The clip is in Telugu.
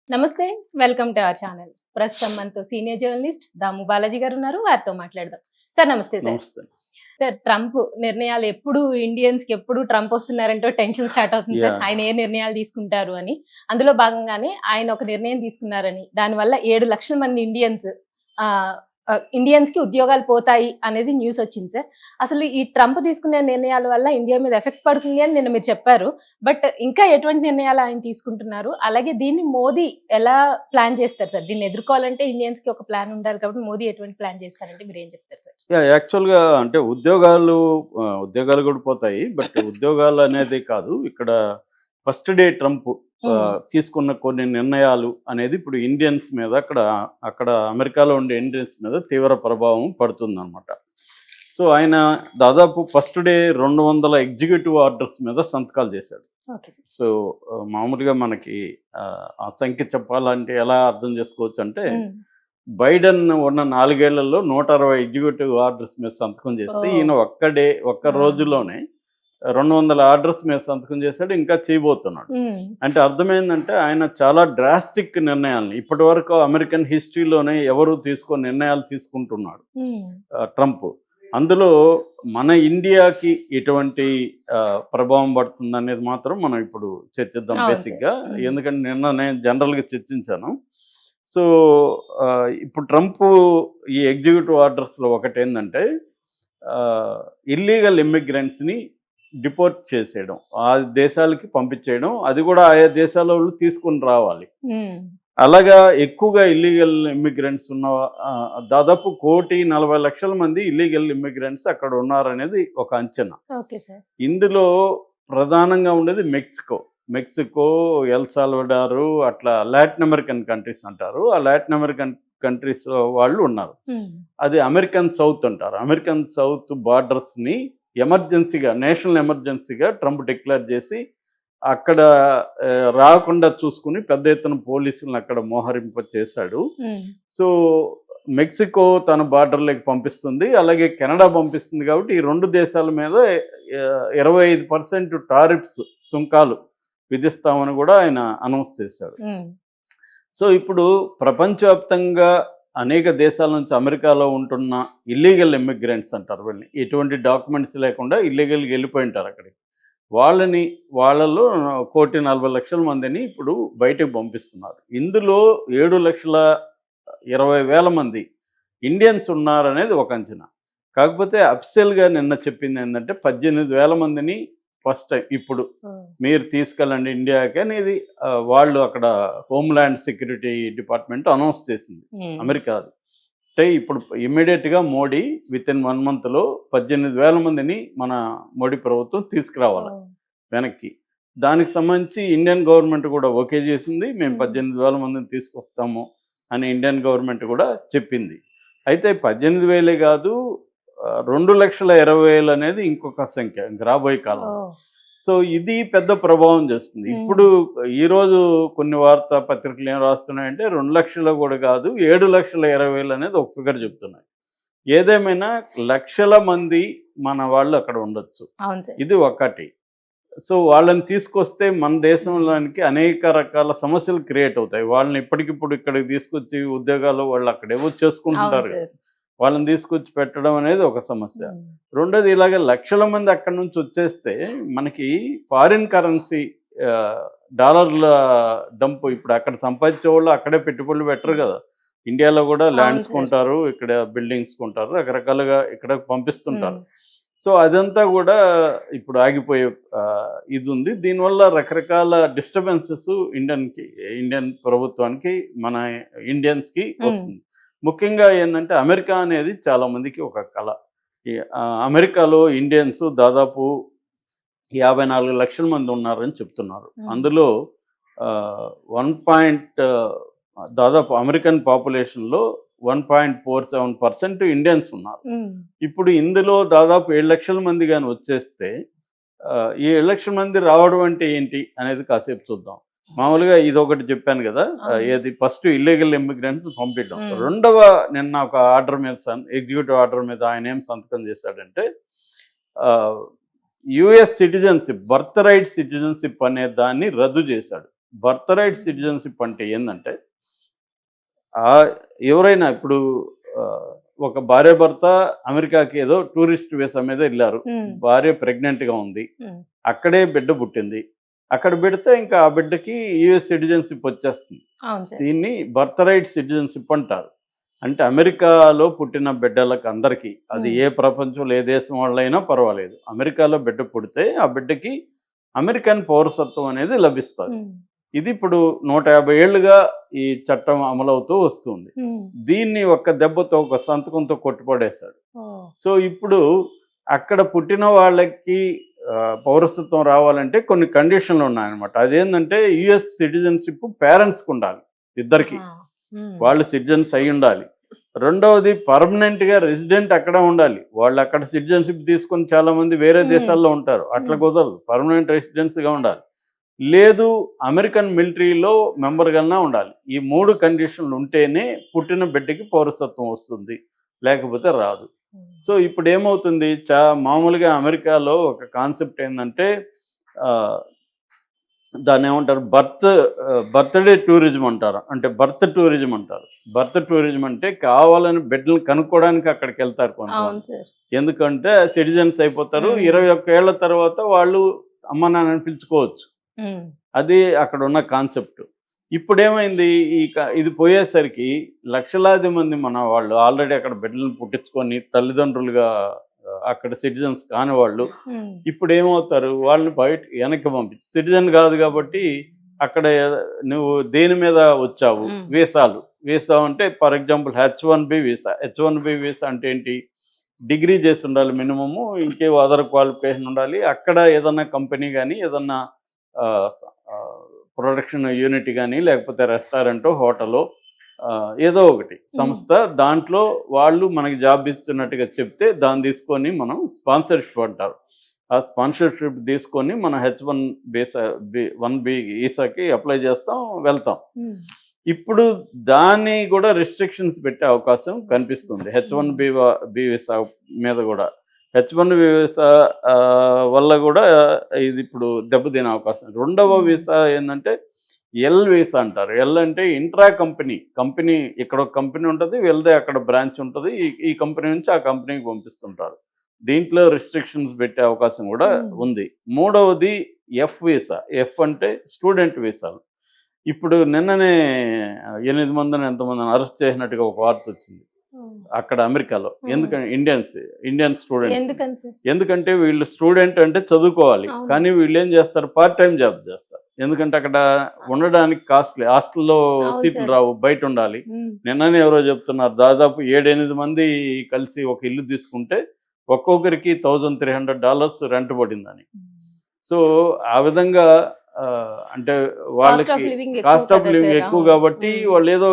నమస్తే. Welcome to our channel. ప్రస్తుతం మనతో సీనియర్ జర్నలిస్ట్ దాము బాలాజీ గారు ఉన్నారు. వారితో మాట్లాడదాం. సార్ నమస్తే సార్. నమస్తే. సార్ ట్రంప్ నిర్ణయాలు ఎప్పుడు ఇండియన్స్‌కి ఎప్పుడు ట్రంప్ వస్తున్నారంటో టెన్షన్ స్టార్ట్ అవుతుంది సార్. యాహ్! ఆయన ఏ నిర్ణయాలు తీసుకుంటారు అని. అందులో భాగంగానే ఆయన ఒక నిర్ణయం తీసుకున్నారని, దానివల్ల 7,00,000 మంది ఇండియన్స్‌కి ఉద్యోగాలు పోతాయి అనేది న్యూస్ వచ్చింది సార్. అసలు ఈ ట్రంప్ తీసుకునే నిర్ణయాల వల్ల ఇండియా మీద ఎఫెక్ట్ పడుతుంది అని నిన్న మీరు చెప్పారు. బట్ ఇంకా ఎటువంటి నిర్ణయాలు ఆయన తీసుకుంటున్నారు? అలాగే దీన్ని మోదీ ఎలా ప్లాన్ చేస్తారు సార్? దీన్ని ఎదుర్కోవాలంటే ఇండియన్స్‌కి ఒక ప్లాన్ ఉండాలి కాబట్టి మోదీ ఎటువంటి ప్లాన్ చేస్తారంటే మీరేం చెప్తారు సార్? యాక్చువల్‌గా అంటే ఉద్యోగాలు కూడా పోతాయి. బట్ ఉద్యోగాలు అనేది కాదు. ఇక్కడ ఫస్ట్ డే ట్రంప్ తీసుకున్న కొన్ని నిర్ణయాలు అనేది ఇప్పుడు ఇండియన్స్ మీద అక్కడ అమెరికాలో ఉండే ఇండియన్స్ మీద తీవ్ర ప్రభావం పడుతుందన్నమాట. సో ఆయన దాదాపు ఫస్ట్ డే 200 ఎగ్జిక్యూటివ్ ఆర్డర్స్ మీద సంతకాలు చేశాడు. Okay sir. సో మామూలుగా మనకి ఆ సంఖ్య చెప్పాలంటే ఎలా అర్థం చేసుకోవచ్చు అంటే బైడెన్ ఉన్న 4 ఏళ్లలో 160 ఎగ్జిక్యూటివ్ ఆర్డర్స్ మీద సంతకం చేస్తే ఈయన ఒక్క రోజులోనే 200 ఆర్డర్స్ మీద సంతకం చేశాడు, ఇంకా చేయబోతున్నాడు. అంటే అర్థమైందంటే ఆయన చాలా డ్రాస్టిక్ నిర్ణయాలను ఇప్పటి వరకు అమెరికన్ హిస్టరీలోనే ఎవరు తీసుకొని నిర్ణయాలు తీసుకుంటున్నాడు ట్రంప్. అందులో మన ఇండియాకి ఎటువంటి ప్రభావం పడుతుంది అనేది మాత్రం మనం ఇప్పుడు చర్చిద్దాం బేసిక్గా. ఎందుకంటే నిన్న నేను జనరల్గా చర్చించాను. సో ఇప్పుడు ట్రంప్ ఈ ఎగ్జిక్యూటివ్ ఆర్డర్స్లో ఒకటి ఏంటంటే ఇల్లీగల్ ఇమ్మిగ్రెంట్స్ని డిపోర్ట్ చేసేయడం, ఆ దేశాలకి పంపించేయడం, అది కూడా ఆయా దేశాల వాళ్ళు తీసుకుని రావాలి. అలాగా ఎక్కువగా ఇల్లీగల్ ఇమ్మిగ్రెంట్స్ ఉన్న దాదాపు 1,40,00,000 మంది ఇల్లీగల్ ఇమ్మిగ్రెంట్స్ అక్కడ ఉన్నారనేది ఒక అంచనా. ఇందులో ప్రధానంగా ఉండేది మెక్సికో, ఎల్ సాల్వడారు, అట్లా లాటిన్ అమెరికన్ కంట్రీస్ అంటారు. ఆ లాటిన్ అమెరికన్ కంట్రీస్ వాళ్ళు ఉన్నారు. అది అమెరికన్ సౌత్ అంటారు. అమెరికన్ సౌత్ బార్డర్స్ని నేషనల్ ఎమర్జెన్సీగా ట్రంప్ డిక్లేర్ చేసి అక్కడ రాకుండా చూసుకుని పెద్ద ఎత్తున పోలీసులను అక్కడ మోహరింప చేశాడు. సో మెక్సికో తన బార్డర్లోకి పంపిస్తుంది, అలాగే కెనడా పంపిస్తుంది. కాబట్టి ఈ రెండు దేశాల మీద 25% టారిఫ్స్, సుంకాలు విధిస్తామని కూడా ఆయన అనౌన్స్ చేశాడు. సో ఇప్పుడు ప్రపంచవ్యాప్తంగా అనేక దేశాల నుంచి అమెరికాలో ఉంటున్న ఇల్లీగల్ ఇమ్మిగ్రెంట్స్ అంటారు వీళ్ళని, ఎటువంటి డాక్యుమెంట్స్ లేకుండా ఇల్లీగల్గా వెళ్ళిపోయి ఉంటారు అక్కడికి. వాళ్ళలో 1,40,00,000 మందిని ఇప్పుడు బయటకు పంపిస్తున్నారు. ఇందులో 7,20,000 మంది ఇండియన్స్ ఉన్నారనేది ఒక అంచనా. కాకపోతే అఫీషియల్గా నిన్న చెప్పింది ఏంటంటే 18,000 మందిని ఫస్ట్ టైం ఇప్పుడు మీరు తీసుకెళ్ళండి ఇండియాకి అనేది వాళ్ళు అక్కడ హోమ్ల్యాండ్ సెక్యూరిటీ డిపార్ట్మెంట్ అనౌన్స్ చేసింది, అమెరికాది. అంటే ఇప్పుడు ఇమ్మీడియట్గా మోడీ వితిన్ 1 మంత్లో 18,000 మందిని మన మోడీ ప్రభుత్వం తీసుకురావాలి వెనక్కి. దానికి సంబంధించి ఇండియన్ గవర్నమెంట్ కూడా ఓకే చేసింది. మేము 18,000 మందిని తీసుకొస్తాము అని ఇండియన్ గవర్నమెంట్ కూడా చెప్పింది. అయితే 18,000 కాదు, 2,20,000 అనేది ఇంకొక సంఖ్య రాబోయే కాలం. సో ఇది పెద్ద ప్రభావం చేస్తుంది. ఇప్పుడు ఈరోజు కొన్ని వార్తా పత్రికలు ఏం రాస్తున్నాయంటే 2 లక్షలు కూడా కాదు, 7,20,000 అనేది ఒక ఫిగర్ చెప్తున్నాయి. ఏదేమైనా లక్షల మంది మన వాళ్ళు అక్కడ ఉండొచ్చు, ఇది ఒకటి. సో వాళ్ళని తీసుకొస్తే మన దేశంలోనికి అనేక రకాల సమస్యలు క్రియేట్ అవుతాయి. వాళ్ళని ఇప్పటికిప్పుడు ఇక్కడికి తీసుకొచ్చి ఉద్యోగాలు వాళ్ళు అక్కడ ఏవో చేసుకుంటుంటారు, వాళ్ళని తీసుకొచ్చి పెట్టడం అనేది ఒక సమస్య. రెండోది, ఇలాగే లక్షల మంది అక్కడి నుంచి వచ్చేస్తే మనకి ఫారిన్ కరెన్సీ డాలర్ల డంప్, ఇప్పుడు అక్కడ సంపాదించే వాళ్ళు అక్కడే పెట్టుబడులు పెట్టరు కదా. ఇండియాలో కూడా ల్యాండ్స్ కొంటారు, ఇక్కడ బిల్డింగ్స్ కొంటారు, రకరకాలుగా ఇక్కడ పంపిస్తుంటారు. సో అదంతా కూడా ఇప్పుడు ఆగిపోయే ఇది ఉంది. దీనివల్ల రకరకాల డిస్టర్బెన్సెస్ ఇండియన్ ప్రభుత్వానికి, మన ఇండియన్స్కి వస్తుంది. ముఖ్యంగా ఏంటంటే అమెరికా అనేది చాలామందికి ఒక కళ. అమెరికాలో ఇండియన్స్ దాదాపు 54 లక్షల మంది ఉన్నారని చెప్తున్నారు. అందులో దాదాపు అమెరికన్ పాపులేషన్లో 1.47% ఇండియన్స్ ఉన్నారు. ఇప్పుడు ఇందులో దాదాపు 7 లక్షల మంది కానీ వచ్చేస్తే ఈ 7 లక్షల మంది రావడం అంటే ఏంటి అనేది కాసేపు చూద్దాం. మామూలుగా ఇది ఒకటి చెప్పాను కదా, ఏది ఫస్ట్ ఇల్లీగల్ ఇమ్మిగ్రెంట్స్ పంపించడం. రెండవ, నిన్న ఒక ఆర్డర్ మీద ఎగ్జిక్యూటివ్ ఆర్డర్ మీద ఆయన ఏం సంతకం చేశాడంటే US citizenship, birth right citizenship అనే దాన్ని రద్దు చేశాడు. బర్త్ రైట్ సిటిజన్షిప్ అంటే ఏంటంటే ఎవరైనా ఇప్పుడు ఆ, ఒక భార్య భర్త అమెరికాకి ఏదో టూరిస్ట్ వీసా మీద వెళ్ళారు. భార్య ప్రెగ్నెంట్గా ఉంది, అక్కడే బిడ్డ పుట్టింది. అక్కడ పెడితే ఇంకా ఆ బిడ్డకి యుఎస్ సిటిజన్షిప్ వచ్చేస్తుంది. అవును సార్. దీన్ని బర్త్ రైట్ సిటిజన్షిప్ అంటారు. అంటే అమెరికాలో పుట్టిన బిడ్డలకు అందరికీ, అది ఏ ప్రపంచంలో ఏ దేశం వాళ్ళైనా పర్వాలేదు, అమెరికాలో బిడ్డ పుడితే ఆ బిడ్డకి అమెరికన్ పౌరసత్వం అనేది లభిస్తుంది. ఇది ఇప్పుడు 150 ఏళ్లుగా ఈ చట్టం అమలవుతూ వస్తుంది. దీన్ని ఒక్క దెబ్బతో, ఒక సంతకంతో కొట్టుపడేశాడు. సో ఇప్పుడు అక్కడ పుట్టిన వాళ్ళకి పౌరసత్వం రావాలంటే కొన్ని కండిషన్లు ఉన్నాయన్నమాట. అదేంటంటే యుఎస్ సిటిజన్షిప్ పేరెంట్స్కి ఉండాలి, ఇద్దరికి వాళ్ళు సిటిజన్స్ అయి ఉండాలి. రెండవది పర్మనెంట్గా రెసిడెంట్ అక్కడ ఉండాలి. వాళ్ళు అక్కడ సిటిజన్షిప్ తీసుకొని చాలామంది వేరే దేశాల్లో ఉంటారు, అట్లా కుదరదు, పర్మనెంట్ రెసిడెన్స్గా ఉండాలి. లేదు అమెరికన్ మిలిటరీలో మెంబర్గానే ఉండాలి. ఈ 3 కండిషన్లు ఉంటేనే పుట్టిన బిడ్డకి పౌరసత్వం వస్తుంది, లేకపోతే రాదు. సో ఇప్పుడు ఏమవుతుంది, మామూలుగా అమెరికాలో ఒక కాన్సెప్ట్ ఏంటంటే దాన్ని ఏమంటారు, బర్త్డే టూరిజం అంటారు. అంటే బర్త్ టూరిజం అంటారు. బర్త్ టూరిజం అంటే కావాలని బిడ్డలు కనుక్కోవడానికి అక్కడికి వెళ్తారు కొంతమంది. ఎందుకంటే సిటిజన్స్ అయిపోతారు, 21 ఏళ్ల తర్వాత వాళ్ళు అమ్మ నాన్నని పిలుచుకోవచ్చు. అది అక్కడ ఉన్న కాన్సెప్ట్. ఇప్పుడు ఏమైంది, ఇది పోయేసరికి లక్షలాది మంది మన వాళ్ళు ఆల్రెడీ అక్కడ బిడ్డలను పుట్టించుకొని తల్లిదండ్రులుగా అక్కడ సిటిజన్స్ కాని వాళ్ళు ఇప్పుడు ఏమవుతారు, వాళ్ళని బయట వెనక్కి పంపించి, సిటిజన్ కాదు కాబట్టి అక్కడ నువ్వు దేని మీద వచ్చావు, వీసా అంటే for example H1B visa. H1B visa అంటే ఏంటి, డిగ్రీ చేసి ఉండాలి మినిమము, ఇంకే అదర్ క్వాలిఫికేషన్ ఉండాలి. అక్కడ ఏదన్నా కంపెనీ కానీ, ఏదన్నా ప్రొడక్షన్ యూనిట్ కానీ, లేకపోతే రెస్టారెంటో హోటలో ఏదో ఒకటి సంస్థ, దాంట్లో వాళ్ళు మనకి జాబ్ ఇస్తున్నట్టుగా చెప్తే దాన్ని తీసుకొని మనం స్పాన్సర్షిప్ అంటారు. ఆ స్పాన్సర్షిప్ తీసుకొని మన H1B వీసాకి అప్లై చేస్తాం, వెళ్తాం. ఇప్పుడు దాన్ని కూడా రిస్ట్రిక్షన్స్ పెట్టే అవకాశం కనిపిస్తుంది H1B వీసా మీద కూడా. H1B వీసా వల్ల కూడా ఇది ఇప్పుడు దెబ్బతినే అవకాశం. రెండవ వీసా ఏంటంటే ఎల్ వీసా అంటారు. ఎల్ అంటే ఇంట్రా కంపెనీ ఇక్కడ ఒక కంపెనీ ఉంటుంది, వెళ్తే అక్కడ బ్రాంచ్ ఉంటుంది, ఈ కంపెనీ నుంచి ఆ కంపెనీకి పంపిస్తుంటారు. దీంట్లో రిస్ట్రిక్షన్స్ పెట్టే అవకాశం కూడా ఉంది. మూడవది ఎఫ్ వీసా. ఎఫ్ అంటే స్టూడెంట్ వీసాలు. ఇప్పుడు నిన్ననే 8 మందిని ఎంతమందిని అరెస్ట్ చేసినట్టుగా ఒక వార్త వచ్చింది అక్కడ అమెరికాలో. ఎందుకంటే ఇండియన్ స్టూడెంట్స్. ఎందుకంటే వీళ్ళు స్టూడెంట్ అంటే చదువుకోవాలి, కానీ వీళ్ళు ఏం చేస్తారు, పార్ట్ టైం జాబ్ చేస్తారు. ఎందుకంటే అక్కడ ఉండడానికి కాస్ట్లీ, హాస్టల్లో సీట్లు రావు, బయట ఉండాలి. నిన్ననే ఎవరో చెప్తున్నారు, దాదాపు 7-8 మంది కలిసి ఒక ఇల్లు తీసుకుంటే ఒక్కొక్కరికి $1,300 రెంట్ పడిందని. సో ఆ విధంగా అంటే వాళ్ళకి కాస్ట్ ఆఫ్ లివింగ్ ఎక్కువ కాబట్టి వాళ్ళు ఏదో